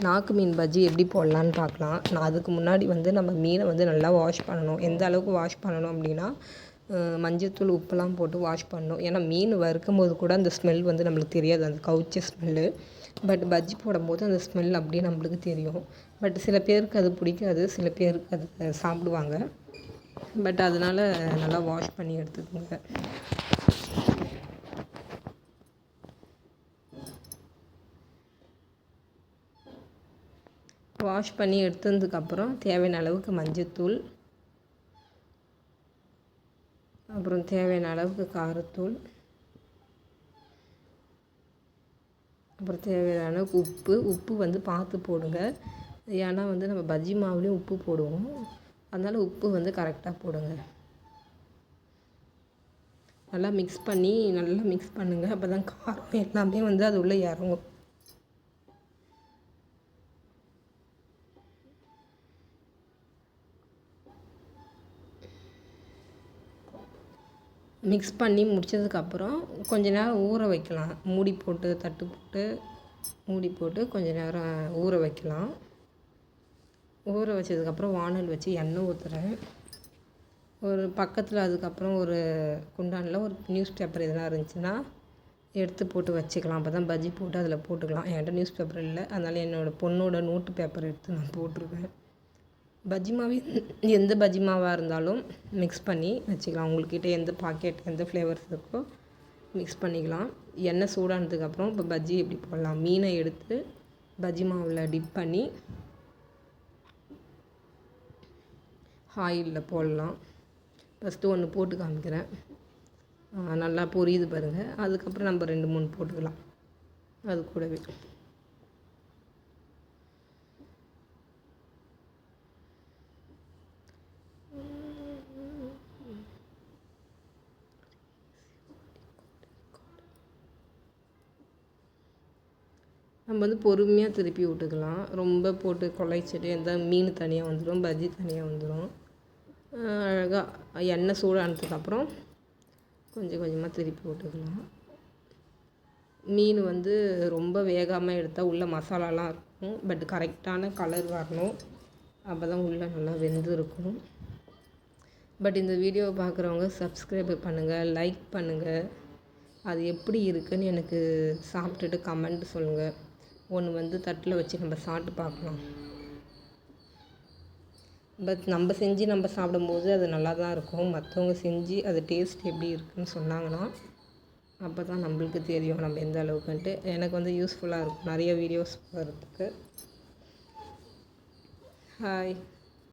நாக்கு மீன் பஜ்ஜி எப்படி போடலான்னு பார்க்கலாம். நான் அதுக்கு முன்னாடி நம்ம மீனை நல்லா வாஷ் பண்ணணும். எந்த அளவுக்கு வாஷ் பண்ணணும் அப்படின்னா, மஞ்சத்தூள் உப்புலாம் போட்டு வாஷ் பண்ணணும். ஏன்னா மீன் வறுக்கும்போது கூட அந்த ஸ்மெல் நம்மளுக்கு தெரியாது, அந்த கவுச்ச ஸ்மெல்லு. பட் பஜ்ஜி போடும்போது அந்த ஸ்மெல் அப்படியே நம்மளுக்கு தெரியும். பட் சில பேருக்கு அது பிடிக்காது, சில பேருக்கு அது சாப்பிடுவாங்க. பட் அதனால் நல்லா வாஷ் பண்ணி எடுத்துக்கோங்க. வாஷ் பண்ணி எடுத்ததுக்கப்புறம் தேவையான அளவுக்கு மஞ்சத்தூள், அப்புறம் தேவையான அளவுக்கு காரத்தூள், அப்புறம் தேவையான அளவுக்கு உப்பு பார்த்து போடுங்க. ஏன்னா நம்ம பஜ்ஜி மாவுலேயும் உப்பு போடுவோம், அதனால் உப்பு கரெக்டாக போடுங்க. நல்லா மிக்ஸ் பண்ணுங்கள். அப்போ தான் காரம் எல்லாமே அது உள்ளே இறங்கும். மிக்ஸ் பண்ணி முடித்ததுக்கப்புறம் கொஞ்ச நேரம் ஊற வைக்கலாம். மூடி போட்டு தட்டு போட்டு மூடி போட்டு கொஞ்ச நேரம் ஊற வைக்கலாம். ஊற வச்சதுக்கப்புறம் வானல் வச்சு எண்ணெய் ஊற்றுறேன். ஒரு பக்கத்தில் அதுக்கப்புறம் ஒரு குண்டானில் ஒரு நியூஸ் பேப்பர் எதனா இருந்துச்சுன்னா எடுத்து போட்டு வச்சுக்கலாம். அப்போ தான் பஜ்ஜி போட்டு அதில் போட்டுக்கலாம். என்கிட்ட நியூஸ் பேப்பர் இல்லை, அதனால் என்னோடய பொண்ணோட நோட்டு பேப்பர் எடுத்து நான் போட்டிருக்கேன். பஜ்ஜி மாவு எந்த பஜ்ஜி மாவாக இருந்தாலும் மிக்ஸ் பண்ணி வச்சுக்கலாம். உங்கள்கிட்ட எந்த பாக்கெட் எந்த ஃப்ளேவர்ஸ் இருக்கோ மிக்ஸ் பண்ணிக்கலாம். எண்ணெய் சூடானதுக்கப்புறம் இப்போ பஜ்ஜி எப்படி போடலாம், மீனை எடுத்து பஜ்ஜி மாவில் டிப் பண்ணி ஆயிலில் போடலாம். ஃபஸ்ட்டு ஒன்று போட்டு காமிக்கிறேன். நல்லா பொரியுது பாருங்கள். அதுக்கப்புறம் நம்ம 2-3 போட்டுக்கலாம் அது கூடவே. நம்ம பொறுமையாக திருப்பி விட்டுக்கலாம். ரொம்ப போட்டு குழைச்சிட்டு மீன் தனியாக வந்துடும், பஜ்ஜி தனியாக வந்துடும். அழகாக எண்ணெய் சூடானதுக்கப்புறம் கொஞ்சம் கொஞ்சமாக திருப்பி விட்டுக்கலாம். மீன் ரொம்ப வேகாமல் எடுத்தால் உள்ளே மசாலாலாம் இருக்கும். பட் கரெக்டான கலர் வரணும், அப்போ தான் உள்ளே நல்லா வெந்து இருக்கும். பட் இந்த வீடியோவை பார்க்குறவங்க சப்ஸ்கிரைப் பண்ணுங்கள், லைக் பண்ணுங்கள். அது எப்படி இருக்குதுன்னு எனக்கு சாப்பிட்டுட்டு கமெண்ட் சொல்லுங்கள். ஒன்று தட்டில் வச்சு நம்ம சாப்பிட்டு பார்க்கலாம். பட் நம்ம செஞ்சு நம்ம சாப்பிடும்போது அது நல்லா தான் இருக்கும். மற்றவங்க செஞ்சு அது டேஸ்ட் எப்படி இருக்குதுன்னு சொன்னாங்கன்னா அப்போ தான் நம்மளுக்கு தெரியும் நம்ம எந்த அளவுக்குன்ட்டு. எனக்கு யூஸ்ஃபுல்லாக இருக்கும் நிறைய வீடியோஸ் போகிறதுக்கு. ஹாய்.